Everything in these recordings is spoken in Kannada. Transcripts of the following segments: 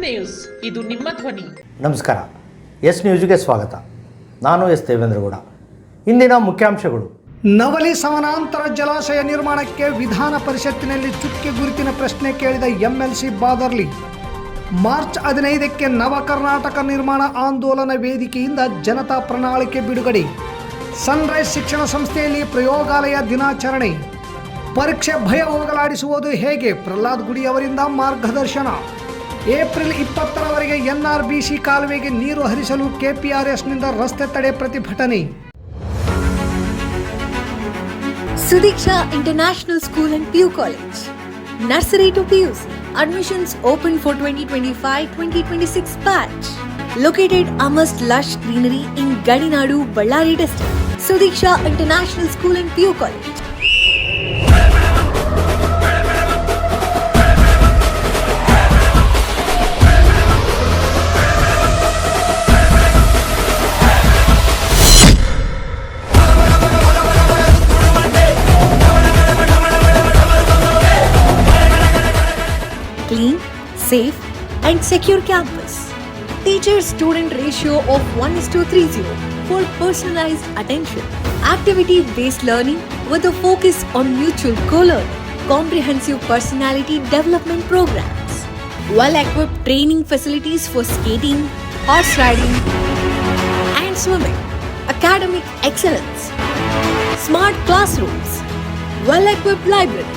ನ್ಯೂಸ್, ಇದು ನಿಮ್ಮ ಧ್ವನಿ. ನಮಸ್ಕಾರ. ಎಸ್ ನ್ಯೂಸ್ಗೆ ಸ್ವಾಗತ. ನಾನು ಎಸ್ ದೇವೇಂದ್ರಗೌಡ. ಇಂದಿನ ಮುಖ್ಯಾಂಶಗಳು: ನವಲಿ ಸಮಾನಾಂತರ ಜಲಾಶಯ ನಿರ್ಮಾಣಕ್ಕೆ ವಿಧಾನ ಪರಿಷತ್ತಿನಲ್ಲಿ ಚುಕ್ಕೆ ಗುರುತಿನ ಪ್ರಶ್ನೆ ಕೇಳಿದ ಎಂಎಲ್ಸಿ ಬಾದರ್ಲಿ. ಮಾರ್ಚ್ 15ಕ್ಕೆ ನವ ಕರ್ನಾಟಕ ನಿರ್ಮಾಣ ಆಂದೋಲನ ವೇದಿಕೆಯಿಂದ ಜನತಾ ಪ್ರಣಾಳಿಕೆ ಬಿಡುಗಡೆ. ಸನ್ರೈಸ್ ಶಿಕ್ಷಣ ಸಂಸ್ಥೆಯಲ್ಲಿ ಪ್ರಯೋಗಾಲಯ ದಿನಾಚರಣೆ. ಪರೀಕ್ಷೆ ಭಯ ಹೋಗಲಾಡಿಸುವುದು ಹೇಗೆ? ಪ್ರಹ್ಲಾದ್ ಗುಡಿ ಅವರಿಂದ ಮಾರ್ಗದರ್ಶನ. ಏಪ್ರಿಲ್ 20ರವರೆಗೆ ಎನ್ಆರ್ಬಿಸಿ ಕಾಲುವೆಗೆ ನೀರು ಹರಿಸಲು ಕೆಪಿಆರ್ಎಸ್ನಿಂದ ರಸ್ತೆ ತಡೆ ಪ್ರತಿಭಟನೆ. Sudiksha International School and PU College. Nursery to PUC. Admissions open for 2025-2026 batch. Located amidst lush greenery in Gadinadu, Ballari district. Sudiksha International School and PU College. Clean, safe and secure campus. Teacher-student ratio of 1:30 for personalized attention. Activity-based learning with a focus on mutual co-learning. Comprehensive personality development programs. Well-equipped training facilities for skating, horse riding and swimming. Academic excellence. Smart classrooms. Well-equipped library.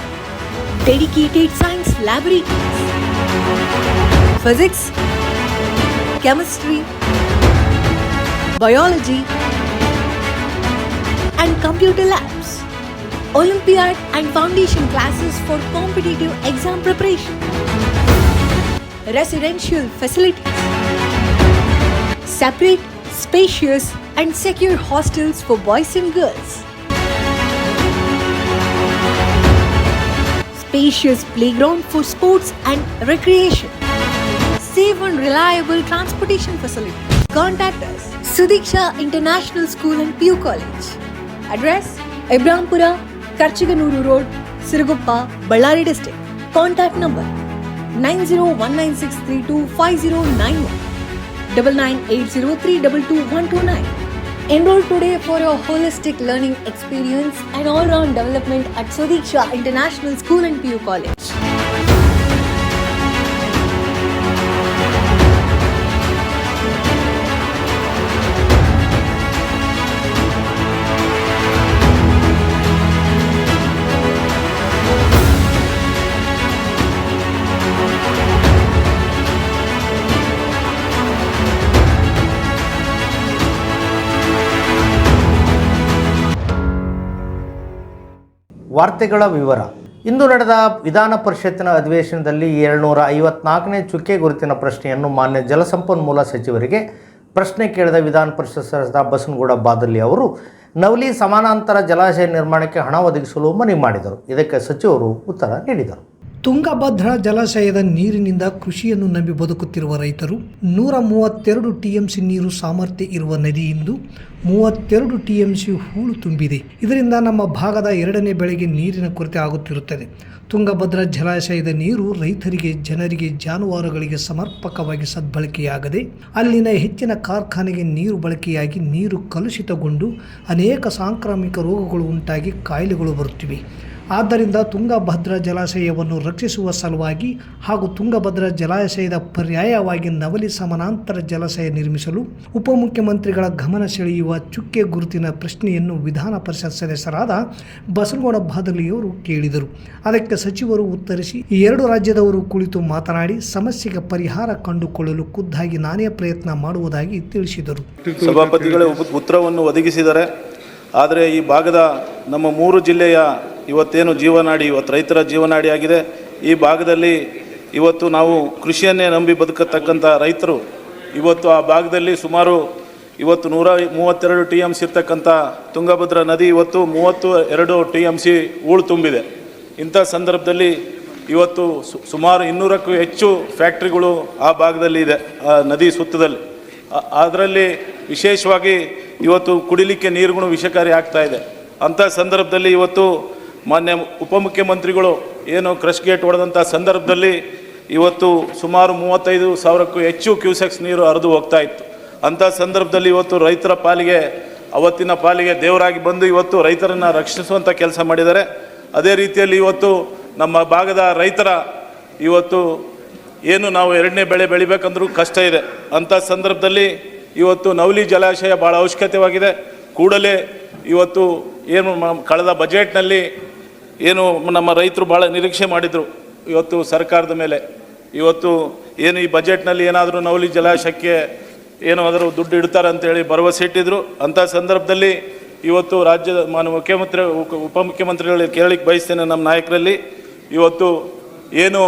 Dedicated science laboratories. Physics, chemistry, biology and computer labs. Olympiad and foundation classes for competitive exam preparation. Residential facilities. Separate, spacious and secure hostels for boys and girls. Spacious playground for sports and recreation. Safe and reliable transportation facilities. Contact us. Sudiksha International School and PU College. Address: Ibrahimpura, Karchiganuru Road, Siruguppa, Ballari district. Contact number: 9019632509 9980322129. Enroll today for your holistic learning experience and all-round development at Sudiksha International School and PU College. ವಾರ್ತೆಗಳ ವಿವರ. ಇಂದು ನಡೆದ ವಿಧಾನ ಪರಿಷತ್ತಿನ ಅಧಿವೇಶನದಲ್ಲಿ 754ನೇ ಚುಕ್ಕೆ ಗುರುತಿನ ಪ್ರಶ್ನೆಯನ್ನು ಮಾನ್ಯ ಜಲಸಂಪನ್ಮೂಲ ಸಚಿವರಿಗೆ ಪ್ರಶ್ನೆ ಕೇಳಿದ ವಿಧಾನ ಪರಿಷತ್ ಸದಸ್ಯ ಬಸನಗೌಡ ಬಾದರ್ಲಿ ಅವರು ನವಲಿ ಸಮಾನಾಂತರ ಜಲಾಶಯ ನಿರ್ಮಾಣಕ್ಕೆ ಹಣ ಒದಗಿಸಲು ಮನವಿ ಮಾಡಿದರು. ಇದಕ್ಕೆ ಸಚಿವರು ಉತ್ತರ ನೀಡಿದರು. ತುಂಗಭದ್ರಾ ಜಲಾಶಯದ ನೀರಿನಿಂದ ಕೃಷಿಯನ್ನು ನಂಬಿ ಬದುಕುತ್ತಿರುವ ರೈತರು 132 TMC ನೀರು ಸಾಮರ್ಥ್ಯ ಇರುವ ನದಿಯಿಂದ 32 TMC ಹೂಳು ತುಂಬಿದೆ. ಇದರಿಂದ ನಮ್ಮ ಭಾಗದ 2ನೇ ಬೆಳೆಗೆ ನೀರಿನ ಕೊರತೆ ಆಗುತ್ತಿರುತ್ತದೆ. ತುಂಗಭದ್ರಾ ಜಲಾಶಯದ ನೀರು ರೈತರಿಗೆ, ಜನರಿಗೆ, ಜಾನುವಾರುಗಳಿಗೆ ಸಮರ್ಪಕವಾಗಿ ಸದ್ಬಳಕೆಯಾಗದೆ ಅಲ್ಲಿನ ಹೆಚ್ಚಿನ ಕಾರ್ಖಾನೆಗೆ ನೀರು ಬಳಕೆಯಾಗಿ ನೀರು ಕಲುಷಿತಗೊಂಡು ಅನೇಕ ಸಾಂಕ್ರಾಮಿಕ ರೋಗಗಳು ಉಂಟಾಗಿ ಕಾಯಿಲೆಗಳು ಬರುತ್ತಿವೆ. ಆದ್ದರಿಂದ ತುಂಗಭದ್ರಾ ಜಲಾಶಯವನ್ನು ರಕ್ಷಿಸುವ ಸಲುವಾಗಿ ಹಾಗೂ ತುಂಗಭದ್ರಾ ಜಲಾಶಯದ ಪರ್ಯಾಯವಾಗಿ ನವಲಿ ಸಮಾನಾಂತರ ಜಲಾಶಯ ನಿರ್ಮಿಸಲು ಉಪಮುಖ್ಯಮಂತ್ರಿಗಳ ಗಮನ ಸೆಳೆಯುವ ಚುಕ್ಕೆ ಗುರುತಿನ ಪ್ರಶ್ನೆಯನ್ನು ವಿಧಾನ ಪರಿಷತ್ ಸದಸ್ಯರಾದ ಬಸನಗೌಡ ಬಾದರ್ಲಿಯವರು ಕೇಳಿದರು. ಅದಕ್ಕೆ ಸಚಿವರು ಉತ್ತರಿಸಿ, 2 ರಾಜ್ಯದವರು ಕುಳಿತು ಮಾತನಾಡಿ ಸಮಸ್ಯೆಗೆ ಪರಿಹಾರ ಕಂಡುಕೊಳ್ಳಲು ಖುದ್ದಾಗಿ ನಾನೇ ಪ್ರಯತ್ನ ಮಾಡುವುದಾಗಿ ತಿಳಿಸಿದರು. ಸಭಾಪತಿಗಳೇ ಉತ್ತರವನ್ನು ಒದಗಿಸಿದ್ದಾರೆ. ಆದರೆ ಈ ಭಾಗದ ನಮ್ಮ 3 ಜಿಲ್ಲೆಯ ಇವತ್ತೇನು ಜೀವನಾಡಿ, ಇವತ್ತು ರೈತರ ಜೀವನಾಡಿಯಾಗಿದೆ. ಈ ಭಾಗದಲ್ಲಿ ಇವತ್ತು ನಾವು ಕೃಷಿಯನ್ನೇ ನಂಬಿ ಬದುಕತಕ್ಕಂಥ ರೈತರು ಇವತ್ತು ಆ ಭಾಗದಲ್ಲಿ ಸುಮಾರು ಇವತ್ತು 132 TMC ಇರ್ತಕ್ಕಂಥ ತುಂಗಭದ್ರಾ ನದಿ ಇವತ್ತು 32 TMC ಹೂಳು ತುಂಬಿದೆ. ಇಂಥ ಸಂದರ್ಭದಲ್ಲಿ ಇವತ್ತು ಸುಮಾರು 200ಕ್ಕೂ ಹೆಚ್ಚು ಫ್ಯಾಕ್ಟ್ರಿಗಳು ಆ ಭಾಗದಲ್ಲಿ ಇದೆ, ಆ ನದಿ ಸುತ್ತದಲ್ಲಿ. ಅದರಲ್ಲಿ ವಿಶೇಷವಾಗಿ ಇವತ್ತು ಕುಡಿಲಿಕ್ಕೆ ನೀರುಗಳು ವಿಷಕಾರಿ ಆಗ್ತಾ ಇದೆ. ಅಂಥ ಸಂದರ್ಭದಲ್ಲಿ ಇವತ್ತು ಮಾನ್ಯ ಉಪಮುಖ್ಯಮಂತ್ರಿಗಳು ಏನು ಕ್ರಶ್ ಗೇಟ್ ಹೊಡೆದಂಥ ಸಂದರ್ಭದಲ್ಲಿ ಇವತ್ತು ಸುಮಾರು 35,000ಕ್ಕೂ ಹೆಚ್ಚು ಕ್ಯೂಸೆಕ್ಸ್ ನೀರು ಹರಿದು ಹೋಗ್ತಾ ಇತ್ತು. ಅಂಥ ಸಂದರ್ಭದಲ್ಲಿ ಇವತ್ತು ರೈತರ ಪಾಲಿಗೆ, ಅವತ್ತಿನ ಪಾಲಿಗೆ ದೇವರಾಗಿ ಬಂದು ಇವತ್ತು ರೈತರನ್ನು ರಕ್ಷಿಸುವಂಥ ಕೆಲಸ ಮಾಡಿದ್ದಾರೆ. ಅದೇ ರೀತಿಯಲ್ಲಿ ಇವತ್ತು ನಮ್ಮ ಭಾಗದ ರೈತರ ಇವತ್ತು ಏನು ನಾವು ಎರಡನೇ ಬೆಳೆ ಬೆಳಿಬೇಕಂದ್ರೂ ಕಷ್ಟ ಇದೆ. ಅಂಥ ಸಂದರ್ಭದಲ್ಲಿ ಇವತ್ತು ನವಲಿ ಜಲಾಶಯ ಭಾಳ ಅವಶ್ಯಕತೆಯಾಗಿದೆ. ಕೂಡಲೇ ಇವತ್ತು ಏನು ಕಳೆದ ಬಜೆಟ್ನಲ್ಲಿ ಏನು ನಮ್ಮ ರೈತರು ಭಾಳ ನಿರೀಕ್ಷೆ ಮಾಡಿದರು ಇವತ್ತು ಸರ್ಕಾರದ ಮೇಲೆ, ಇವತ್ತು ಏನು ಈ ಬಜೆಟ್ನಲ್ಲಿ ಏನಾದರೂ ನವಲಿ ಜಲಾಶಯಕ್ಕೆ ಏನಾದರೂ ದುಡ್ಡು ಇಡ್ತಾರೆ ಅಂತೇಳಿ ಭರವಸೆ ಇಟ್ಟಿದ್ರು. ಅಂಥ ಸಂದರ್ಭದಲ್ಲಿ ಇವತ್ತು ರಾಜ್ಯದ ಮಾನ್ಯ ಮುಖ್ಯಮಂತ್ರಿ, ಉಪಮುಖ್ಯಮಂತ್ರಿಗಳಿಗೆ ಕೇಳಲಿಕ್ಕೆ ಬಯಸ್ತೇನೆ ನಮ್ಮ ನಾಯಕರಲ್ಲಿ, ಇವತ್ತು ಏನು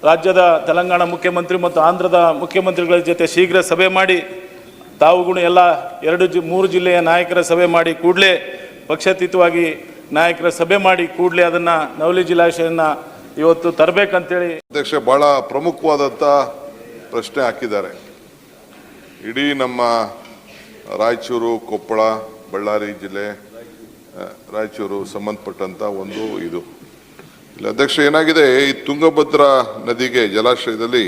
ರಾಜ್ಯದ ತೆಲಂಗಾಣ ಮುಖ್ಯಮಂತ್ರಿ ಮತ್ತು ಆಂಧ್ರದ ಮುಖ್ಯಮಂತ್ರಿಗಳ ಜೊತೆ ಶೀಘ್ರ ಸಭೆ ಮಾಡಿ, ತಾವುಗಳು ಎಲ್ಲ 2-3 ಜಿಲ್ಲೆಯ ನಾಯಕರ ಸಭೆ ಮಾಡಿ ಕೂಡಲೇ ಪಕ್ಷಾತೀತವಾಗಿ ನಾಯಕರ ಸಭೆ ಮಾಡಿ ಕೂಡಲೇ ಅದನ್ನು ನವಲಿ ಜಲಾಶಯನ ಇವತ್ತು ತರಬೇಕಂತೇಳಿ ಅಧ್ಯಕ್ಷ ಭಾಳ ಪ್ರಮುಖವಾದಂಥ ಪ್ರಶ್ನೆ ಹಾಕಿದ್ದಾರೆ. ಇಡೀ ನಮ್ಮ ರಾಯಚೂರು, ಕೊಪ್ಪಳ, ಬಳ್ಳಾರಿ ಜಿಲ್ಲೆ, ರಾಯಚೂರು ಸಂಬಂಧಪಟ್ಟಂಥ ಒಂದು ಇದು ಇಲ್ಲ ಅಧ್ಯಕ್ಷ. ಏನಾಗಿದೆ, ಈ ತುಂಗಭದ್ರಾ ನದಿಗೆ ಜಲಾಶಯದಲ್ಲಿ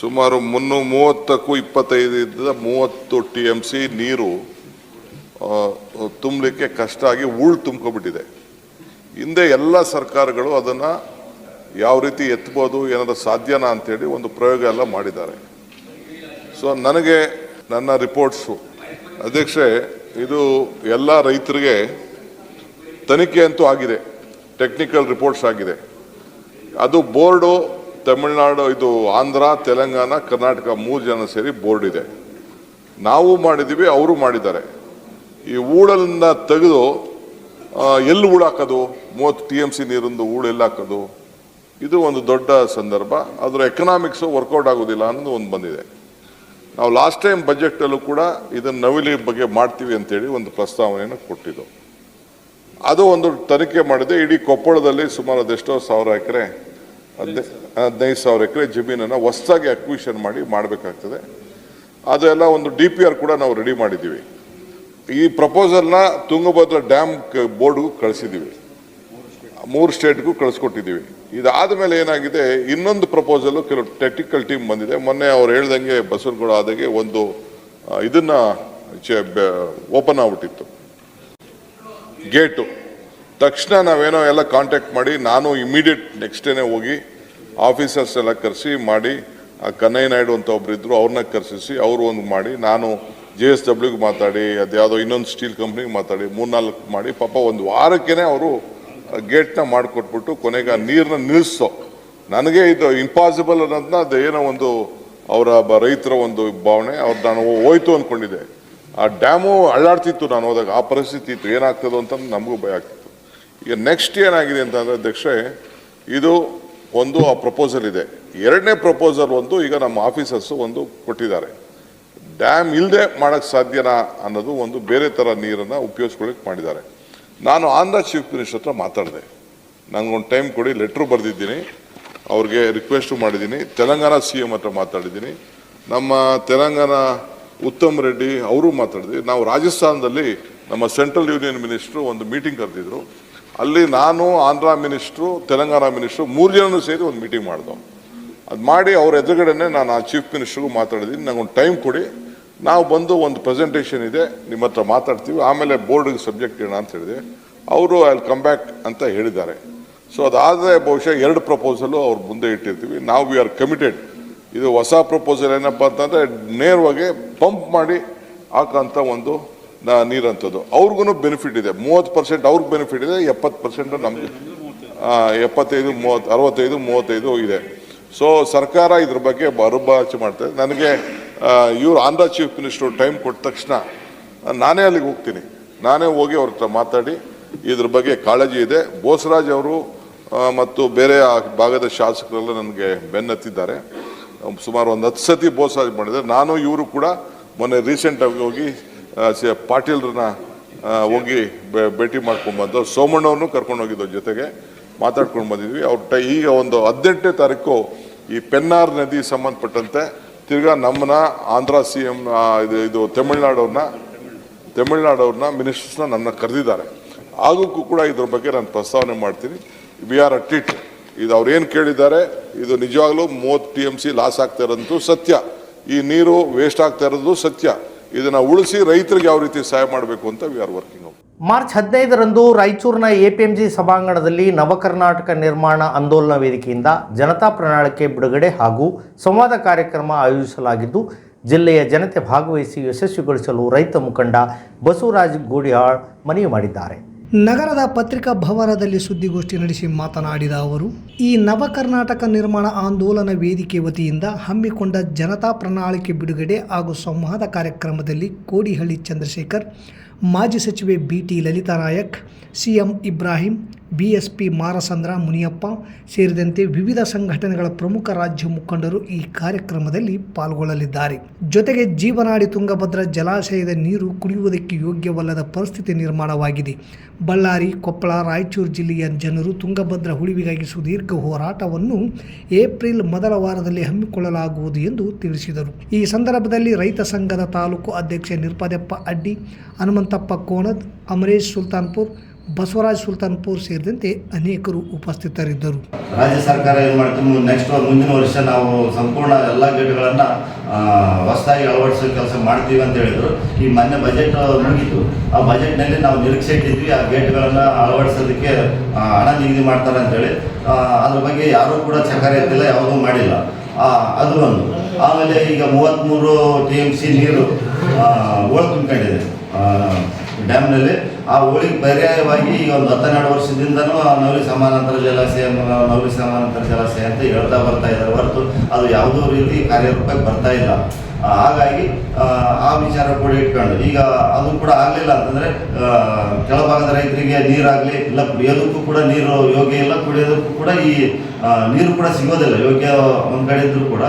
ಸುಮಾರು 330ಕ್ಕೂ 25-30 TMC ನೀರು ತುಂಬಲಿಕ್ಕೆ ಕಷ್ಟ ಆಗಿ ತುಂಬ್ಕೊಬಿಟ್ಟಿದೆ. ಹಿಂದೆ ಎಲ್ಲ ಸರ್ಕಾರಗಳು ಅದನ್ನು ಯಾವ ರೀತಿ ಎತ್ಬೋದು, ಏನಾದರೂ ಸಾಧ್ಯನಾ ಅಂತೇಳಿ ಒಂದು ಪ್ರಯೋಗ ಎಲ್ಲ ಮಾಡಿದ್ದಾರೆ. ಸೊ ನನಗೆ ನನ್ನ ರಿಪೋರ್ಟ್ಸು ಅಧ್ಯಕ್ಷೆ, ಇದು ಎಲ್ಲ ರೈತರಿಗೆ ತನಿಖೆ ಅಂತೂ ಆಗಿದೆ, ಟೆಕ್ನಿಕಲ್ ರಿಪೋರ್ಟ್ಸ್ ಆಗಿದೆ. ಅದು ಬೋರ್ಡು ತಮಿಳುನಾಡು, ಇದು ಆಂಧ್ರ, ತೆಲಂಗಾಣ, ಕರ್ನಾಟಕ 3 ಜನ ಸೇರಿ ಬೋರ್ಡ್ ಇದೆ. ನಾವು ಮಾಡಿದ್ದೀವಿ, ಅವರು ಮಾಡಿದ್ದಾರೆ. ಈ ಊಳನ್ನ ತೆಗೆದು ಎಲ್ಲಿ ಹೂಳಾಕೋದು, 30 TMC ನೀರಿಂದು ಎಲ್ಲಿ ಹಾಕೋದು, ಇದು ಒಂದು ದೊಡ್ಡ ಸಂದರ್ಭ. ಅದರ ಎಕನಾಮಿಕ್ಸು ವರ್ಕೌಟ್ ಆಗೋದಿಲ್ಲ ಅನ್ನೋದು ಒಂದು ಬಂದಿದೆ. ನಾವು ಲಾಸ್ಟ್ ಟೈಮ್ ಬಜೆಟಲ್ಲೂ ಕೂಡ ಇದನ್ನು ನವಿಲಿ ಬಗ್ಗೆ ಮಾಡ್ತೀವಿ ಅಂತೇಳಿ ಒಂದು ಪ್ರಸ್ತಾವನೆಯನ್ನು ಕೊಟ್ಟಿದ್ದು. ಅದು ಒಂದು ತನಿಖೆ ಮಾಡಿದೆ. ಇಡೀ ಕೊಪ್ಪಳದಲ್ಲಿ ಸುಮಾರು ಅದೆಷ್ಟೋ 1,000 ಎಕರೆ, 15,000 ಎಕರೆ ಜಮೀನನ್ನು ಹೊಸದಾಗಿ ಅಕ್ವಿಷನ್ ಮಾಡಿ ಮಾಡಬೇಕಾಗ್ತದೆ. ಅದೆಲ್ಲ ಒಂದು DPR ಕೂಡ ನಾವು ರೆಡಿ ಮಾಡಿದ್ದೀವಿ. ಈ ಪ್ರಪೋಸಲ್ನ ತುಂಗಭದ್ರಾ ಡ್ಯಾಮ್ ಬೋರ್ಡ್ಗೂ ಕಳಿಸಿದ್ದೀವಿ, 3 ಸ್ಟೇಟ್ಗೂ ಕಳಿಸ್ಕೊಟ್ಟಿದ್ದೀವಿ. ಇದಾದ ಮೇಲೆ ಏನಾಗಿದೆ, ಇನ್ನೊಂದು ಪ್ರಪೋಸಲು ಕೆಲವು ಟೆಕ್ನಿಕಲ್ ಟೀಮ್ ಬಂದಿದೆ. ಮೊನ್ನೆ ಅವ್ರು ಹೇಳ್ದಂಗೆ ಬಸವನಗೌಡ ಆದಾಗೆ ಒಂದು ಇದನ್ನ ಓಪನ್ ಆಗ್ಬಿಟ್ಟಿತ್ತು ಗೇಟು. ತಕ್ಷಣ ನಾವೇನೋ ಎಲ್ಲ ಕಾಂಟ್ಯಾಕ್ಟ್ ಮಾಡಿ, ನಾನು ಇಮಿಡಿಯೇಟ್ ನೆಕ್ಸ್ಟ್ ಡೇನೆ ಹೋಗಿ ಆಫೀಸರ್ಸ್ ಎಲ್ಲ ಕರೆಸಿ ಮಾಡಿ, ಕನ್ನಯ್ಯ ನಾಯ್ಡು ಅಂತ ಒಬ್ರು ಇದ್ರು, ಅವ್ರನ್ನ ಕರೆಸಿಸಿ ಅವರು ಒಂದು ಮಾಡಿ, ನಾನು JSWಗೆ ಮಾತಾಡಿ, ಅದ್ಯಾವುದೋ ಇನ್ನೊಂದು ಸ್ಟೀಲ್ ಕಂಪ್ನಿಗೆ ಮಾತಾಡಿ 3-4 ಮಾಡಿ, ಪಾಪ ಒಂದು ವಾರಕ್ಕೇನೆ ಅವರು ಗೇಟ್ನ ಮಾಡಿಕೊಟ್ಬಿಟ್ಟು ಕೊನೆಗೆ ಆ ನೀರನ್ನ ನಿಲ್ಲಿಸೋ. ನನಗೆ ಇದು ಇಂಪಾಸಿಬಲ್ ಅನ್ನೋದನ್ನ ಅದೇನೋ ಒಂದು ಅವರ ರೈತರ ಒಂದು ಭಾವನೆ. ಅವ್ರು ನಾನು ಹೋಯ್ತು ಅಂದ್ಕೊಂಡಿದ್ದೆ. ಆ ಡ್ಯಾಮು ಅಳ್ಳಾಡ್ತಿತ್ತು ನಾನು ಹೋದಾಗ, ಆ ಪರಿಸ್ಥಿತಿ ಇತ್ತು. ಏನಾಗ್ತದೋ ಅಂತ ನಮಗೂ ಭಯ ಆಗ್ತಿತ್ತು. ಈಗ ನೆಕ್ಸ್ಟ್ ಏನಾಗಿದೆ ಅಂತಂದರೆ ಅಧ್ಯಕ್ಷೆ, ಇದು ಒಂದು ಆ ಪ್ರಪೋಸಲ್ ಇದೆ. ಎರಡನೇ ಪ್ರಪೋಸಲ್ ಒಂದು ಈಗ ನಮ್ಮ ಆಫೀಸರ್ಸು ಒಂದು ಕೊಟ್ಟಿದ್ದಾರೆ. ಡ್ಯಾಮ್ ಇಲ್ಲದೆ ಮಾಡೋಕ್ಕೆ ಸಾಧ್ಯನಾ ಅನ್ನೋದು ಒಂದು ಬೇರೆ ಥರ ನೀರನ್ನು ಉಪಯೋಗಿಸ್ಕೊಳ್ಳಿಕ್ಕೆ ಮಾಡಿದ್ದಾರೆ. ನಾನು ಆಂಧ್ರ ಚೀಫ್ ಮಿನಿಸ್ಟರ್ ಹತ್ರ ಮಾತಾಡಿದೆ. ನನಗೊಂದು ಟೈಮ್ ಕೊಡಿ, ಲೆಟ್ರು ಬರೆದಿದ್ದೀನಿ, ಅವ್ರಿಗೆ ರಿಕ್ವೆಸ್ಟು ಮಾಡಿದ್ದೀನಿ. ತೆಲಂಗಾಣ CM ಹತ್ರ ಮಾತಾಡಿದ್ದೀನಿ. ನಮ್ಮ ತೆಲಂಗಾಣ ಉತ್ತಮ್ ರೆಡ್ಡಿ ಅವರು ಮಾತಾಡಿದ್ವಿ. ನಾವು ರಾಜಸ್ಥಾನದಲ್ಲಿ ನಮ್ಮ ಸೆಂಟ್ರಲ್ ಯೂನಿಯನ್ ಮಿನಿಸ್ಟ್ರು ಒಂದು ಮೀಟಿಂಗ್ ಕರೆದಿದ್ರು. ಅಲ್ಲಿ ನಾನು, ಆಂಧ್ರ ಮಿನಿಸ್ಟ್ರು, ತೆಲಂಗಾಣ ಮಿನಿಸ್ಟ್ರು 3 ಜನನೂ ಸೇರಿ ಒಂದು ಮೀಟಿಂಗ್ ಮಾಡಿದೋ. ಅದು ಮಾಡಿ ಅವ್ರ ಎದುರುಗಡೆನೆ ನಾನು ಆ ಚೀಫ್ ಮಿನಿಸ್ಟ್ರಿಗೂ ಮಾತಾಡಿದ್ದೀನಿ. ನನಗೊಂದು ಟೈಮ್ ಕೊಡಿ, ನಾವು ಬಂದು ಒಂದು ಪ್ರೆಸೆಂಟೇಷನ್ ಇದೆ, ನಿಮ್ಮ ಹತ್ರ ಮಾತಾಡ್ತೀವಿ, ಆಮೇಲೆ ಬೋರ್ಡಿಗೆ ಸಬ್ಜೆಕ್ಟ್ ಏನ ಅಂತ ಹೇಳಿದೆ. ಅವರು ಅಲ್ಲಿ ಕಮ್ ಬ್ಯಾಕ್ ಅಂತ ಹೇಳಿದ್ದಾರೆ. ಸೊ ಅದಾದರೆ ಬಹುಶಃ 2 ಪ್ರಪೋಸಲು ಅವ್ರ ಮುಂದೆ ಇಟ್ಟಿರ್ತೀವಿ. ನಾವು ವಿ ಆರ್ ಕಮಿಟೆಡ್. ಇದು ಹೊಸ ಪ್ರಪೋಸಲ್ ಏನಪ್ಪ ಅಂತಂದರೆ ನೇರವಾಗಿ ಪಂಪ್ ಮಾಡಿ ಹಾಕೋಂಥ ಒಂದು ನೀರಂಥದ್ದು. ಅವ್ರಿಗೂ ಬೆನಿಫಿಟ್ ಇದೆ. 30% ಅವ್ರಿಗೆ ಬೆನಿಫಿಟ್ ಇದೆ, 70% ನಮಗೆ 75, 30, 65, 35 ಇದೆ. ಸೊ ಸರ್ಕಾರ ಇದ್ರ ಬಗ್ಗೆ ಭರವಸೆ ಮಾಡ್ತಾರೆ. ನನಗೆ ಇವರು ಆಂಧ್ರ ಚೀಫ್ ಮಿನಿಸ್ಟರ್ ಟೈಮ್ ಕೊಟ್ಟ ತಕ್ಷಣ ನಾನೇ ಅಲ್ಲಿಗೆ ಹೋಗ್ತೀನಿ. ನಾನೇ ಹೋಗಿ ಅವ್ರ ಹತ್ರ ಮಾತಾಡಿ ಇದ್ರ ಬಗ್ಗೆ ಕಾಳಜಿ ಇದೆ. ಬೋಸರಾಜ್ ಅವರು ಮತ್ತು ಬೇರೆ ಆ ಭಾಗದ ಶಾಸಕರೆಲ್ಲ ನನಗೆ ಬೆನ್ನತ್ತಿದ್ದಾರೆ. ಸುಮಾರು ಒಂದು 10 ಸತಿ ಬೋಸರಾಜ್ ಮಾಡಿದ್ದಾರೆ. ನಾನು ಇವರು ಕೂಡ ಮೊನ್ನೆ ರೀಸೆಂಟಾಗಿ ಹೋಗಿ ಪಾಟೀಲ್ರನ್ನ ಹೋಗಿ ಭೇಟಿ ಮಾಡ್ಕೊಂಡ್ಬಂದು, ಸೋಮಣ್ಣವ್ರನ್ನೂ ಕರ್ಕೊಂಡು ಹೋಗಿದ್ದು, ಜೊತೆಗೆ ಮಾತಾಡ್ಕೊಂಡು ಬಂದಿದ್ವಿ. ಅವ್ರ ಈಗ ಒಂದು 18ನೇ ತಾರೀಕು ಈ ಪೆನ್ನಾರ್ ನದಿ ಸಂಬಂಧಪಟ್ಟಂತೆ ತಿರ್ಗಾ ನಮ್ಮನ್ನ ಆಂಧ್ರ CM ಇದು ತಮಿಳ್ನಾಡವ್ರನ್ನ ಮಿನಿಸ್ಟರ್ಸ್ನ ನನ್ನ ಕರೆದಿದ್ದಾರೆ. ಆಗೋಕ್ಕೂ ಕೂಡ ಇದ್ರ ಬಗ್ಗೆ ನಾನು ಪ್ರಸ್ತಾವನೆ ಮಾಡ್ತೀನಿ. We are at it. ಇದು ಅವ್ರೇನು ಕೇಳಿದ್ದಾರೆ ಇದು ನಿಜವಾಗ್ಲೂ 30 TMC ಲಾಸ್ ಆಗ್ತಾ ಇರೋದು ಸತ್ಯ. ಈ ನೀರು ವೇಸ್ಟ್ ಆಗ್ತಾ ಇರೋದು ಸತ್ಯ. ಇದನ್ನು ಉಳಿಸಿ ರೈತರಿಗೆ ಯಾವ ರೀತಿ ಸಹಾಯ ಮಾಡಬೇಕು ಅಂತ ವಿ ಆರ್ ವರ್ಕಿಂಗ್. ಮಾರ್ಚ್ 15ರಂದು ರಾಯಚೂರಿನ APMG ಸಭಾಂಗಣದಲ್ಲಿ ನವಕರ್ನಾಟಕ ನಿರ್ಮಾಣ ಆಂದೋಲನ ವೇದಿಕೆಯಿಂದ ಜನತಾ ಪ್ರಣಾಳಿಕೆ ಬಿಡುಗಡೆ ಹಾಗೂ ಸಂವಾದ ಕಾರ್ಯಕ್ರಮ ಆಯೋಜಿಸಲಾಗಿದ್ದು, ಜಿಲ್ಲೆಯ ಜನತೆ ಭಾಗವಹಿಸಿ ಯಶಸ್ವಿಗೊಳಿಸಲು ರೈತ ಮುಖಂಡ ಬಸವರಾಜ್ ಗೋಡಿಹಾಳ್ ಮನವಿ ಮಾಡಿದ್ದಾರೆ. ನಗರದ ಪತ್ರಿಕಾ ಭವನದಲ್ಲಿ ಸುದ್ದಿಗೋಷ್ಠಿ ನಡೆಸಿ ಮಾತನಾಡಿದ ಅವರು, ಈ ನವಕರ್ನಾಟಕ ನಿರ್ಮಾಣ ಆಂದೋಲನ ವೇದಿಕೆ ವತಿಯಿಂದ ಹಮ್ಮಿಕೊಂಡ ಜನತಾ ಪ್ರಣಾಳಿಕೆ ಬಿಡುಗಡೆ ಹಾಗೂ ಸಂವಾದ ಕಾರ್ಯಕ್ರಮದಲ್ಲಿ ಕೋಡಿಹಳ್ಳಿ ಚಂದ್ರಶೇಖರ್, ಮಾಜಿ ಸಚಿವೆ BT Lalitha Nayak, CM Ibrahim, BSP Marasandra Muniyappa ಸೇರಿದಂತೆ ವಿವಿಧ ಸಂಘಟನೆಗಳ ಪ್ರಮುಖ ರಾಜ್ಯ ಮುಖಂಡರು ಈ ಕಾರ್ಯಕ್ರಮದಲ್ಲಿ ಪಾಲ್ಗೊಳ್ಳಲಿದ್ದಾರೆ. ಜೊತೆಗೆ ಜೀವನಾಡಿ ತುಂಗಭದ್ರಾ ಜಲಾಶಯದ ನೀರು ಕುಡಿಯುವುದಕ್ಕೆ ಯೋಗ್ಯವಲ್ಲದ ಪರಿಸ್ಥಿತಿ ನಿರ್ಮಾಣವಾಗಿದೆ. ಬಳ್ಳಾರಿ, ಕೊಪ್ಪಳ, ರಾಯಚೂರು ಜಿಲ್ಲೆಯ ಜನರು ತುಂಗಭದ್ರಾ ಉಳಿವಿಗಾಗಿ ಸುದೀರ್ಘ ಹೋರಾಟವನ್ನು ಏಪ್ರಿಲ್ ಮೊದಲ ವಾರದಲ್ಲಿ ಹಮ್ಮಿಕೊಳ್ಳಲಾಗುವುದು ಎಂದು ತಿಳಿಸಿದರು. ಈ ಸಂದರ್ಭದಲ್ಲಿ ರೈತ ಸಂಘದ ತಾಲೂಕು ಅಧ್ಯಕ್ಷ ನಿರ್ಪದಪ್ಪ ಅಡ್ಡಿ, ಹನುಮಂತಪ್ಪ ಕೋಣದ್, ಅಮರೇಶ್ ಸುಲ್ತಾನ್ಪುರ್, ಬಸವರಾಜ್ ಸುಲ್ತಾನ್ಪುರ್ ಸೇರಿದಂತೆ ಅನೇಕರು ಉಪಸ್ಥಿತರಿದ್ದರು. ರಾಜ್ಯ ಸರ್ಕಾರ ಏನು ಮಾಡ್ತೀವಿ, ನೆಕ್ಸ್ಟ್ ಮುಂದಿನ ವರ್ಷ ನಾವು ಸಂಪೂರ್ಣ ಎಲ್ಲ ಗೇಟ್ಗಳನ್ನು ಹೊಸದಾಗಿ ಅಳವಡಿಸೋ ಕೆಲಸ ಮಾಡ್ತೀವಿ ಅಂತ ಹೇಳಿದರು. ಈ ಮೊನ್ನೆ ಬಜೆಟ್ ಮುಗಿತು. ಆ ಬಜೆಟ್ನಲ್ಲಿ ನಾವು ನಿರೀಕ್ಷೆ ಇಟ್ಟಿದ್ವಿ ಆ ಗೇಟ್ಗಳನ್ನು ಅಳವಡಿಸೋದಕ್ಕೆ ಹಣ ನಿಗದಿ ಮಾಡ್ತಾರೆ ಅಂತೇಳಿ. ಅದ್ರ ಬಗ್ಗೆ ಯಾರೂ ಕೂಡ ಚಕಾರ ಎತ್ತಿಲ್ಲ, ಯಾವುದೂ ಮಾಡಿಲ್ಲ. ಅದು ಒಂದು. ಆಮೇಲೆ ಈಗ 33 TMC ನೀರು ಓಳು ತುಂಬಿಕೊಂಡಿದೆ ಡ್ಯಾಮ್ನಲ್ಲಿ. ಆ ಓಳಿಗೆ ಪರ್ಯಾಯವಾಗಿ ಈಗ ಒಂದು 12 ವರ್ಷದಿಂದನೂ ನವಲಿ ಸಮಾನಾಂತರ ಜಲಾಶಯ ಅಂತ ಹೇಳ್ತಾ ಬರ್ತಾ ಇದ್ದಾರೆ ಹೊರತು ಅದು ಯಾವುದೋ ರೀತಿ ಕಾರ್ಯರೂಪಕ್ಕೆ ಬರ್ತಾ ಇಲ್ಲ. ಹಾಗಾಗಿ ಆ ವಿಚಾರ ಕೂಡ ಇಟ್ಕೊಂಡು ಈಗ ಅದು ಕೂಡ ಆಗಲಿಲ್ಲ ಅಂತಂದರೆ ಕೆಳಭಾಗದ ರೈತರಿಗೆ ನೀರಾಗಲಿ ಇಲ್ಲ, ಕುಡಿಯೋದಕ್ಕೂ ಕೂಡ ನೀರು ಯೋಗ್ಯ ಇಲ್ಲ, ಕುಡಿಯೋದಕ್ಕೂ ಕೂಡ ಈ ನೀರು ಕೂಡ ಸಿಗೋದಿಲ್ಲ ಯೋಗ್ಯ. ಒಂದು ಕಡೆ ಇದ್ದರೂ ಕೂಡ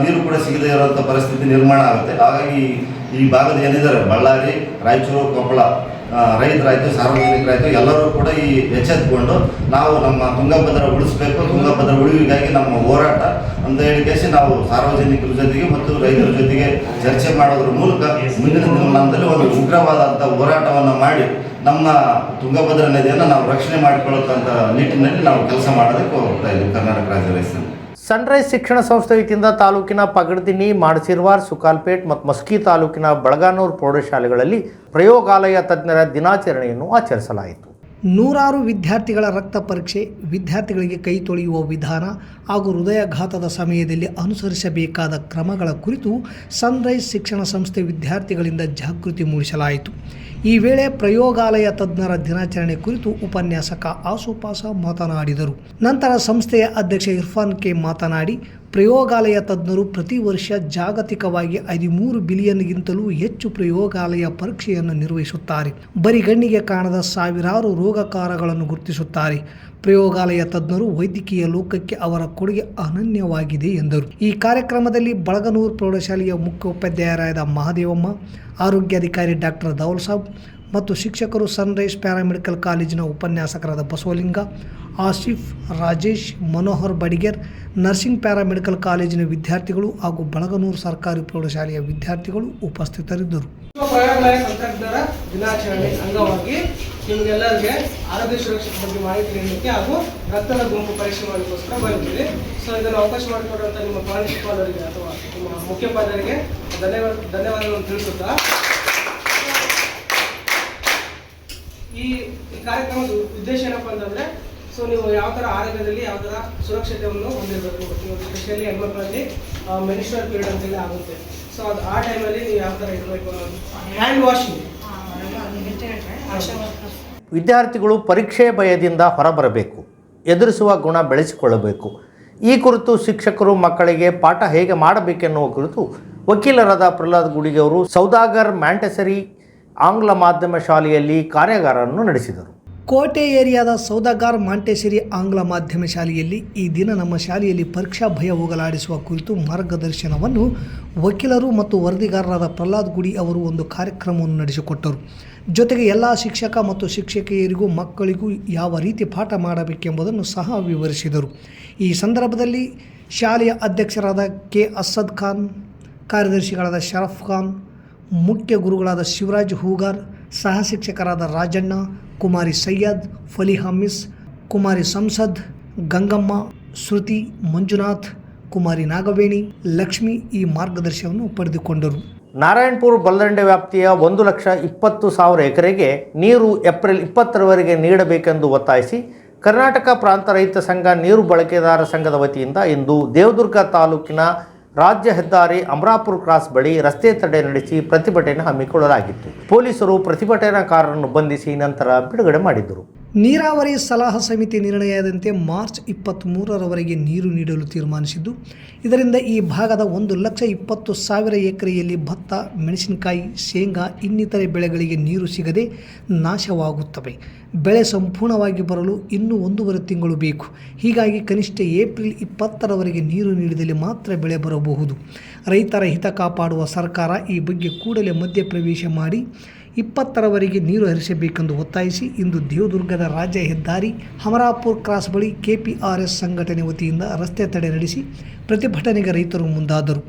ನೀರು ಕೂಡ ಸಿಗದೇ ಇರೋಂಥ ಪರಿಸ್ಥಿತಿ ನಿರ್ಮಾಣ ಆಗುತ್ತೆ. ಹಾಗಾಗಿ ಈ ಭಾಗದ ಏನಿದ್ದಾರೆ ಬಳ್ಳಾರಿ, ರಾಯಚೂರು, ಕೊಪ್ಪಳ ರೈತರಾಯಿತು, ಸಾರ್ವಜನಿಕರಾಯಿತು, ಎಲ್ಲರೂ ಕೂಡ ಈ ಎಚ್ಚೆತ್ತುಕೊಂಡು ನಾವು ನಮ್ಮ ತುಂಗಭದ್ರಾ ಉಳಿಸಬೇಕು, ತುಂಗಭದ್ರಾ ಉಳಿವಿಗಾಗಿ ನಮ್ಮ ಹೋರಾಟ ಅಂತ ಹೇಳಿಕೆಸಿ ನಾವು ಸಾರ್ವಜನಿಕರ ಜೊತೆಗೆ ಮತ್ತು ರೈತರ ಜೊತೆಗೆ ಚರ್ಚೆ ಮಾಡೋದ್ರ ಮೂಲಕ ಮುಂದಿನ ದಿನಮಾನದಲ್ಲಿ ಒಂದು ಉಗ್ರವಾದಂಥ ಹೋರಾಟವನ್ನು ಮಾಡಿ ನಮ್ಮ ತುಂಗಭದ್ರಾ ನದಿಯನ್ನು ನಾವು ರಕ್ಷಣೆ ಮಾಡಿಕೊಳ್ಳುವಂಥ ನಿಟ್ಟಿನಲ್ಲಿ ನಾವು ಕೆಲಸ ಮಾಡೋದಕ್ಕೆ ಹೋಗ್ತಾ ಇದ್ದೀವಿ ಕರ್ನಾಟಕ ರಾಜ್ಯ ರೈತರು. ಸನ್ರೈಸ್ ಶಿಕ್ಷಣ ಸಂಸ್ಥೆ ವತಿಯಿಂದ ತಾಲೂಕಿನ ಪಗಡ್ದಿನಿ, ಮಾಡಸಿರ್ವಾರ್, ಸುಕಾಲ್ಪೇಟ್ ಮತ್ತು ಮಸ್ಕಿ ತಾಲೂಕಿನ ಬಳಗಾನೂರು ಪ್ರೌಢಶಾಲೆಗಳಲ್ಲಿ ಪ್ರಯೋಗಾಲಯ ತಜ್ಞರ ದಿನಾಚರಣೆಯನ್ನು ಆಚರಿಸಲಾಯಿತು. ನೂರಾರು ವಿದ್ಯಾರ್ಥಿಗಳ ರಕ್ತ ಪರೀಕ್ಷೆ, ವಿದ್ಯಾರ್ಥಿಗಳಿಗೆ ಕೈ ತೊಳೆಯುವ ವಿಧಾನ ಹಾಗೂ ಹೃದಯಾಘಾತದ ಸಮಯದಲ್ಲಿ ಅನುಸರಿಸಬೇಕಾದ ಕ್ರಮಗಳ ಕುರಿತು ಸನ್ರೈಸ್ ಶಿಕ್ಷಣ ಸಂಸ್ಥೆ ವಿದ್ಯಾರ್ಥಿಗಳಿಂದ ಜಾಗೃತಿ ಮೂಡಿಸಲಾಯಿತು. ಈ ವೇಳೆ ಪ್ರಯೋಗಾಲಯ ತಜ್ಞರ ದಿನಾಚರಣೆ ಕುರಿತು ಉಪನ್ಯಾಸಕ ಆಸುಪಾಸ ಮಾತನಾಡಿದರು. ನಂತರ ಸಂಸ್ಥೆಯ ಅಧ್ಯಕ್ಷ ಇರ್ಫಾನ್ ಕೆ ಮಾತನಾಡಿ, ಪ್ರಯೋಗಾಲಯ ತಜ್ಞರು ಪ್ರತಿ ವರ್ಷ ಜಾಗತಿಕವಾಗಿ 13 ಬಿಲಿಯನ್ಗಿಂತಲೂ ಹೆಚ್ಚು ಪ್ರಯೋಗಾಲಯ ಪರೀಕ್ಷೆಯನ್ನು ನಿರ್ವಹಿಸುತ್ತಾರೆ. ಬರಿಗಣ್ಣಿಗೆ ಕಾಣದ ಸಾವಿರಾರು ರೋಗಕಾರಗಳನ್ನು ಗುರುತಿಸುತ್ತಾರೆ. ಪ್ರಯೋಗಾಲಯ ತಜ್ಞರು ವೈದ್ಯಕೀಯ ಲೋಕಕ್ಕೆ ಅವರ ಕೊಡುಗೆ ಅನನ್ಯವಾಗಿದೆ ಎಂದರು. ಈ ಕಾರ್ಯಕ್ರಮದಲ್ಲಿ ಬಳಗನೂರು ಪ್ರೌಢಶಾಲೆಯ ಮುಖ್ಯೋಪಾಧ್ಯಾಯರಾದ ಮಹಾದೇವಮ್ಮ, ಆರೋಗ್ಯಾಧಿಕಾರಿ ಡಾಕ್ಟರ್ ದೌಲ್ ಸಾಬ್ ಮತ್ತು ಶಿಕ್ಷಕರು, ಸನ್ರೈಸ್ ಪ್ಯಾರಾಮೆಡಿಕಲ್ ಕಾಲೇಜಿನ ಉಪನ್ಯಾಸಕರಾದ ಬಸವಲಿಂಗ, ಆಸಿಫ್, ರಾಜೇಶ್, ಮನೋಹರ್ ಬಡಿಗೇರ್, ನರ್ಸಿಂಗ್ ಪ್ಯಾರಾಮೆಡಿಕಲ್ ಕಾಲೇಜಿನ ವಿದ್ಯಾರ್ಥಿಗಳು ಹಾಗೂ ಬಳಗನೂರು ಸರ್ಕಾರಿ ಪ್ರೌಢಶಾಲೆಯ ವಿದ್ಯಾರ್ಥಿಗಳು ಉಪಸ್ಥಿತರಿದ್ದರು. ಪ್ರಯೋಗಾಲಯ ತಂತ್ರಜ್ಞರ ದಿನಾಚರಣೆ ಅಂಗವಾಗಿ ನಿಮಗೆಲ್ಲರಿಗೆ ಆರೋಗ್ಯ ಸುರಕ್ಷತೆ ಬಗ್ಗೆ ಮಾಹಿತಿ ನೀಡಲಿಕ್ಕೆ ಹಾಗೂ ರಕ್ತದ ಗುಂಪು ಪರೀಕ್ಷೆ ಮಾಡೋದಕ್ಕೋಸ್ಕರ ಬಂದಿದ್ದೀವಿ. ಸೊ ಇದನ್ನು ಅವಕಾಶ ಮಾಡಿಕೊಡುವಂಥ ನಿಮ್ಮ ಪ್ರಾಂಶುಪಾಲರಿಗೆ ಅಥವಾ ನಿಮ್ಮ ಮುಖ್ಯೋಪಾಧ್ಯಾಯರಿಗೆ ಧನ್ಯವಾದಗಳನ್ನು ತಿಳಿಸುತ್ತಾ ಈ ಕಾರ್ಯಕ್ರಮದ ಉದ್ದೇಶ ಏನಪ್ಪ ಅಂತಂದರೆ, ಸೊ ನೀವು ಯಾವ ಥರ ಆರೋಗ್ಯದಲ್ಲಿ ಯಾವ ಥರ ಸುರಕ್ಷತೆಯನ್ನು ಹೊಂದಿರಬೇಕು. ಸ್ಪೆಷಲಿ ಹೆಣ್ಮಕ್ಳಲ್ಲಿ ಮೆನ್ಸ್ಟ್ರುಯಲ್ ಪೀರಿಯಡ್ ಅಂತೇಳಿ ಆಗುತ್ತೆ. ಸೊ ಅದು ಆ ಟೈಮಲ್ಲಿ ನೀವು ಯಾವ ಥರ ಇರಬೇಕು ಅನ್ನೋದು, ಹ್ಯಾಂಡ್ ವಾಷಿಂಗ್. ವಿದ್ಯಾರ್ಥಿಗಳು ಪರೀಕ್ಷೆ ಭಯದಿಂದ ಹೊರಬರಬೇಕು, ಎದುರಿಸುವ ಗುಣ ಬೆಳೆಸಿಕೊಳ್ಳಬೇಕು. ಈ ಕುರಿತು ಶಿಕ್ಷಕರು ಮಕ್ಕಳಿಗೆ ಪಾಠ ಹೇಗೆ ಮಾಡಬೇಕೆನ್ನುವ ಕುರಿತು ವಕೀಲರಾದ ಪ್ರಹ್ಲಾದ್ ಗುಡಿಗೆ ಅವರು ಸೌದಾಗರ್ ಮ್ಯಾಂಟೆಸರಿ ಆಂಗ್ಲ ಮಾಧ್ಯಮ ಶಾಲೆಯಲ್ಲಿ ಕಾರ್ಯಾಗಾರವನ್ನು ನಡೆಸಿದರು. ಕೋಟೆ ಏರಿಯಾದ ಸೌದಾಗರ್ ಮಾಂಟೆಸರಿ ಆಂಗ್ಲ ಮಾಧ್ಯಮ ಶಾಲೆಯಲ್ಲಿ ಈ ದಿನ ನಮ್ಮ ಶಾಲೆಯಲ್ಲಿ ಪರೀಕ್ಷಾ ಭಯ ಹೋಗಲಾಡಿಸುವ ಕುರಿತು ಮಾರ್ಗದರ್ಶನವನ್ನು ವಕೀಲರು ಮತ್ತು ವರದಿಗಾರರಾದ ಪ್ರಹ್ಲಾದ್ ಗುಡಿ ಅವರು ಒಂದು ಕಾರ್ಯಕ್ರಮವನ್ನು ನಡೆಸಿಕೊಟ್ಟರು. ಜೊತೆಗೆ ಎಲ್ಲ ಶಿಕ್ಷಕ ಮತ್ತು ಶಿಕ್ಷಕಿಯರಿಗೂ ಮಕ್ಕಳಿಗೂ ಯಾವ ರೀತಿ ಪಾಠ ಮಾಡಬೇಕೆಂಬುದನ್ನು ಸಹ ವಿವರಿಸಿದರು. ಈ ಸಂದರ್ಭದಲ್ಲಿ ಶಾಲೆಯ ಅಧ್ಯಕ್ಷರಾದ ಕೆ ಅಸದ್ ಖಾನ್, ಕಾರ್ಯದರ್ಶಿಗಳಾದ ಶರಫ್ ಖಾನ್, ಮುಖ್ಯ ಗುರುಗಳಾದ ಶಿವರಾಜ್ ಹೂಗಾರ್, ಸಹ ಶಿಕ್ಷಕರಾದ ರಾಜಣ್ಣ, ಕುಮಾರಿ ಸೈಯದ್, ಫಲಿ ಹಮಿಸ್, ಕುಮಾರಿ ಸಂಸದ್, ಗಂಗಮ್ಮ, ಶ್ರುತಿ, ಮಂಜುನಾಥ್, ಕುಮಾರಿ ನಾಗವೇಣಿ, ಲಕ್ಷ್ಮಿ ಈ ಮಾರ್ಗದರ್ಶನವನ್ನು ಪಡೆದುಕೊಂಡರು. ನಾರಾಯಣಪುರ ಬಲದಂಡೆ ವ್ಯಾಪ್ತಿಯ 1,20,000 ಎಕರೆಗೆ ನೀರು ಏಪ್ರಿಲ್ 20ರವರೆಗೆ ನೀಡಬೇಕೆಂದು ಒತ್ತಾಯಿಸಿ ಕರ್ನಾಟಕ ಪ್ರಾಂತ ರೈತ ಸಂಘ ನೀರು ಬಳಕೆದಾರ ಸಂಘದ ವತಿಯಿಂದ ಇಂದು ದೇವದುರ್ಗ ತಾಲೂಕಿನ ರಾಜ್ಯ ಹೆದ್ದಾರಿ ಅಮರಾಪುರ ಕ್ರಾಸ್ ಬಳಿ ರಸ್ತೆ ತಡೆ ನಡೆಸಿ ಪ್ರತಿಭಟನೆ ಹಮ್ಮಿಕೊಳ್ಳಲಾಗಿತ್ತು. ಪೊಲೀಸರು ಪ್ರತಿಭಟನಾಕಾರರನ್ನು ಬಂಧಿಸಿ ನಂತರ ಬಿಡುಗಡೆ ಮಾಡಿದರು. ನೀರಾವರಿ ಸಲಹಾ ಸಮಿತಿ ನಿರ್ಣಯದಂತೆ ಮಾರ್ಚ್ 23ರವರೆಗೆ ನೀರು ನೀಡಲು ತೀರ್ಮಾನಿಸಿದ್ದು, ಇದರಿಂದ ಈ ಭಾಗದ 1,20,000 ಎಕರೆಯಲ್ಲಿ ಭತ್ತ, ಮೆಣಸಿನಕಾಯಿ, ಶೇಂಗಾ ಇನ್ನಿತರೆ ಬೆಳೆಗಳಿಗೆ ನೀರು ಸಿಗದೆ ನಾಶವಾಗುತ್ತವೆ. ಬೆಳೆ ಸಂಪೂರ್ಣವಾಗಿ ಬರಲು ಇನ್ನೂ 1.5 ತಿಂಗಳು ಬೇಕು. ಹೀಗಾಗಿ ಕನಿಷ್ಠ ಏಪ್ರಿಲ್ 20ರವರೆಗೆ ನೀರು ನೀಡಿದಲ್ಲಿ ಮಾತ್ರ ಬೆಳೆ ಬರಬಹುದು. ರೈತರ ಹಿತ ಕಾಪಾಡುವ ಸರ್ಕಾರ ಈ ಬಗ್ಗೆ ಕೂಡಲೇ ಮಧ್ಯಪ್ರವೇಶ ಮಾಡಿ 20ರವರೆಗೆ ನೀರು ಹರಿಸಬೇಕೆಂದು ಒತ್ತಾಯಿಸಿ ಇಂದು ದೇವದುರ್ಗದ ರಾಜ್ಯ ಹೆದ್ದಾರಿ ಅಮರಾಪುರ ಕ್ರಾಸ್ ಬಳಿ KPRS ಸಂಘಟನೆ ವತಿಯಿಂದ ರಸ್ತೆ ತಡೆ ನಡೆಸಿ ಪ್ರತಿಭಟನೆಗೆ ರೈತರು ಮುಂದಾದರು.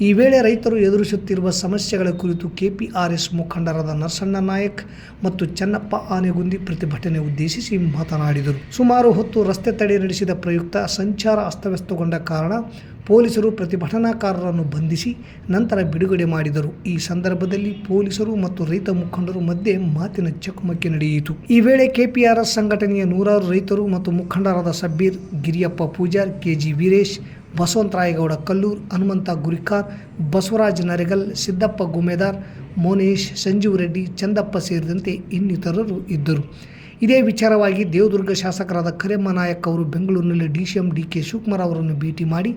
ಈ ವೇಳೆ ರೈತರು ಎದುರಿಸುತ್ತಿರುವ ಸಮಸ್ಯೆಗಳ ಕುರಿತು KPRS ಮುಖಂಡರಾದ ನರಸಣ್ಣ ನಾಯಕ್ ಮತ್ತು ಚೆನ್ನಪ್ಪ ಆನೆಗುಂದಿ ಪ್ರತಿಭಟನೆ ಉದ್ದೇಶಿಸಿ ಮಾತನಾಡಿದರು. ಸುಮಾರು ಹೊತ್ತು ರಸ್ತೆ ತಡೆ ನಡೆಸಿದ ಪ್ರಯುಕ್ತ ಸಂಚಾರ ಅಸ್ತವ್ಯಸ್ತಗೊಂಡ ಕಾರಣ ಪೊಲೀಸರು ಪ್ರತಿಭಟನಾಕಾರರನ್ನು ಬಂಧಿಸಿ ನಂತರ ಬಿಡುಗಡೆ ಮಾಡಿದರು. ಈ ಸಂದರ್ಭದಲ್ಲಿ ಪೊಲೀಸರು ಮತ್ತು ರೈತ ಮುಖಂಡರು ಮಧ್ಯೆ ಮಾತಿನ ಚಕಮಕಿ ನಡೆಯಿತು. ಈ ವೇಳೆ KPRS ಸಂಘಟನೆಯ 100 ರೈತರು ಮತ್ತು ಮುಖಂಡರಾದ ಸಬ್ಬೀರ್, ಗಿರಿಯಪ್ಪ ಪೂಜಾರ್, KG ವೀರೇಶ್, ಬಸವಂತರಾಯಗೌಡ ಕಲ್ಲೂರ್, ಹನುಮಂತ ಗುರಿಕಾರ್, ಬಸವರಾಜ್ ನರೆಗಲ್, ಸಿದ್ದಪ್ಪ ಗುಮೇದಾರ್, ಮೋನೇಶ್, ಸಂಜೀವ್ ರೆಡ್ಡಿ, ಚಂದಪ್ಪ ಸೇರಿದಂತೆ ಇನ್ನಿತರರು ಇದ್ದರು. ಇದೇ ವಿಚಾರವಾಗಿ ದೇವದುರ್ಗ ಶಾಸಕರಾದ ಕರೆಮ್ಮ ನಾಯಕ್ ಅವರು ಬೆಂಗಳೂರಿನಲ್ಲಿ DCM DK ಶಿವಕುಮಾರ್ ಅವರನ್ನು ಭೇಟಿ ಮಾಡಿ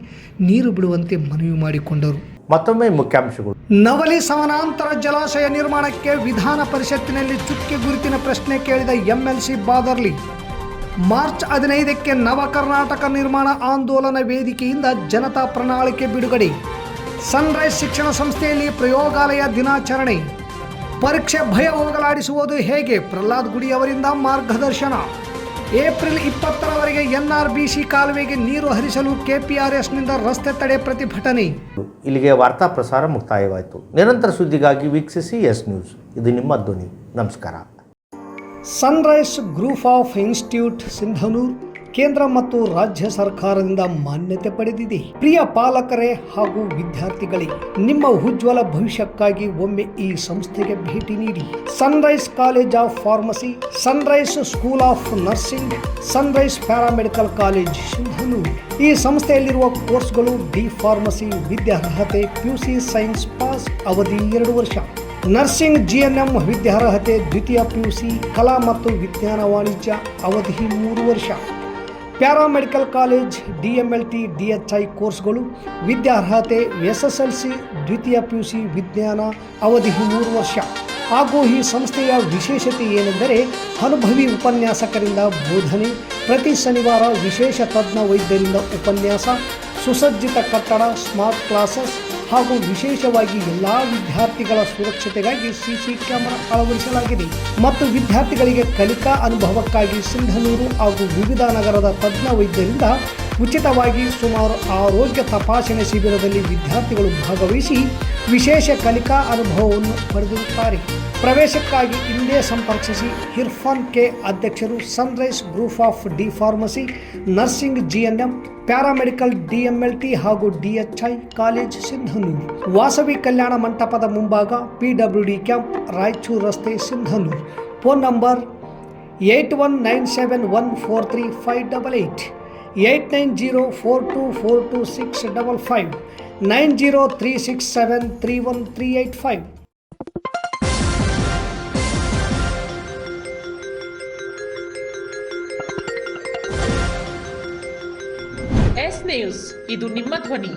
ನೀರು ಬಿಡುವಂತೆ ಮನವಿ ಮಾಡಿಕೊಂಡರು. ಮತ್ತೊಮ್ಮೆ ಮುಖ್ಯಾಂಶಗಳು. ನವಲಿ ಸಮಾನಾಂತರ ಜಲಾಶಯ ನಿರ್ಮಾಣಕ್ಕೆ ವಿಧಾನ ಪರಿಷತ್ತಿನಲ್ಲಿ ಚುಕ್ಕೆ ಗುರುತಿನ ಪ್ರಶ್ನೆ ಕೇಳಿದ MLC ಬಾದರ್ಲಿ. ಮಾರ್ಚ್ 15ಕ್ಕೆ ನವ ಕರ್ನಾಟಕ ನಿರ್ಮಾಣ ಆಂದೋಲನ ವೇದಿಕೆಯಿಂದ ಜನತಾ ಪ್ರಣಾಳಿಕೆ ಬಿಡುಗಡೆ. ಸನ್ರೈಸ್ ಶಿಕ್ಷಣ ಸಂಸ್ಥೆಯಲ್ಲಿ ಪ್ರಯೋಗಾಲಯ ದಿನಾಚರಣೆ. ಪರೀಕ್ಷೆ ಭಯ ಹೋಗಲಾಡಿಸುವುದು ಹೇಗೆ? ಪ್ರಹ್ಲಾದ್ ಗುಡಿ ಅವರಿಂದ ಮಾರ್ಗದರ್ಶನ. ಏಪ್ರಿಲ್ 20ರವರೆಗೆ NRBC ಕಾಲುವೆಗೆ ನೀರು ಹರಿಸಲು KPRSನಿಂದ ರಸ್ತೆ ತಡೆ ಪ್ರತಿಭಟನೆ. ಇಲ್ಲಿಗೆ ವಾರ್ತಾ ಪ್ರಸಾರ ಮುಕ್ತಾಯವಾಯಿತು. ನಿರಂತರ ಸುದ್ದಿಗಾಗಿ ವೀಕ್ಷಿಸಿ ಎಸ್ ನ್ಯೂಸ್. ಇದು ನಿಮ್ಮ ಧ್ವನಿ. ನಮಸ್ಕಾರ. Sunrise group of institute Sindhanur ಕೇಂದ್ರ ಮತ್ತು ರಾಜ್ಯ ಸರ್ಕಾರದಿಂದ ಮಾನ್ಯತೆ ಪಡೆದಿದೆ. ಪ್ರಿಯ ಪಾಲಕರೇ ಹಾಗೂ ವಿದ್ಯಾರ್ಥಿಗಳೇ, ನಿಮ್ಮ ಉಜ್ವಲ ಭವಿಷ್ಯಕ್ಕಾಗಿ ಒಮ್ಮೆ ಈ ಸಂಸ್ಥೆಗೆ ಭೇಟಿ ನೀಡಿ. Sunrise college of pharmacy, Sunrise school of nursing, Sunrise paramedical college Sindhanur. ಈ ಸಂಸ್ಥೆಯಲ್ಲಿರುವ ಕೋರ್ಸ್ಗಳು ಡಿ ಫಾರ್ಮಸಿ ವಿದ್ಯಾರ್ಹತೆ PUC ಸೈನ್ಸ್ ಪಾಸ್, ಅವಧಿ 2 ವರ್ಷ. ನರ್ಸಿಂಗ್ GNM ವಿದ್ಯಾರ್ಹತೆ ದ್ವಿತೀಯ PUC, ಕಲಾ ಮತ್ತು ವಿಜ್ಞಾನ ವಾಣಿಜ್ಯ, ಅವಧಿ 3 ವರ್ಷ. ಪ್ಯಾರಾಮೆಡಿಕಲ್ ಕಾಲೇಜ್ DMLT DHI ಕೋರ್ಸ್ಗಳು ವಿದ್ಯಾರ್ಹತೆ SSLC ದ್ವಿತೀಯ PUC ವಿಜ್ಞಾನ, ಅವಧಿ 3 ವರ್ಷ. ಹಾಗೂ ಈ ಸಂಸ್ಥೆಯ ವಿಶೇಷತೆ ಏನೆಂದರೆ ಅನುಭವಿ ಉಪನ್ಯಾಸಕರಿಂದ ಬೋಧನೆ, ಪ್ರತಿ ಶನಿವಾರ ವಿಶೇಷ ತಜ್ಞ ವೈದ್ಯರಿಂದ ಉಪನ್ಯಾಸ, ಸುಸಜ್ಜಿತ ಕಟ್ಟಡ, ಸ್ಮಾರ್ಟ್ ಕ್ಲಾಸಸ್ ಹಾಗೂ ವಿಶೇಷವಾಗಿ ಎಲ್ಲ ವಿದ್ಯಾರ್ಥಿಗಳ ಸುರಕ್ಷತೆಗಾಗಿ CC ಕ್ಯಾಮೆರಾ ಅಳವಡಿಸಲಾಗಿದೆ. ಮತ್ತು ವಿದ್ಯಾರ್ಥಿಗಳಿಗೆ ಕಲಿಕಾ ಅನುಭವಕ್ಕಾಗಿ ಸಿಂಧನೂರು ಹಾಗೂ ವಿವಿಧ ನಗರದ ತಜ್ಞ ವೈದ್ಯರಿಂದ ಉಚಿತವಾಗಿ ಸುಮಾರು ಆರೋಗ್ಯ ತಪಾಸಣೆ ಶಿಬಿರದಲ್ಲಿ ವಿದ್ಯಾರ್ಥಿಗಳು ಭಾಗವಹಿಸಿ ವಿಶೇಷ ಕಲಿಕಾ ಅನುಭವವನ್ನು ಪಡೆದಿರುತ್ತಾರೆ. ಪ್ರವೇಶಕ್ಕಾಗಿ ಹಿಂದೆ ಸಂಪರ್ಕಿಸಿ. ಇರ್ಫಾನ್ K ಅಧ್ಯಕ್ಷರು, sunrise group of D pharmacy, nursing GNM, paramedical DMLT ಹಾಗೂ DHI ಕಾಲೇಜ್ ಸಿಂಧನೂರು. ವಾಸವಿ ಕಲ್ಯಾಣ ಮಂಟಪದ ಮುಂಭಾಗ, PWD ಕ್ಯಾಂಪ್, ರಾಯಚೂರು ರಸ್ತೆ, Sindhanur. Phone number 8197143588, 8904242655, 9036731385. S news, ಇದು ನಿಮ್ಮ ಧ್ವನಿ.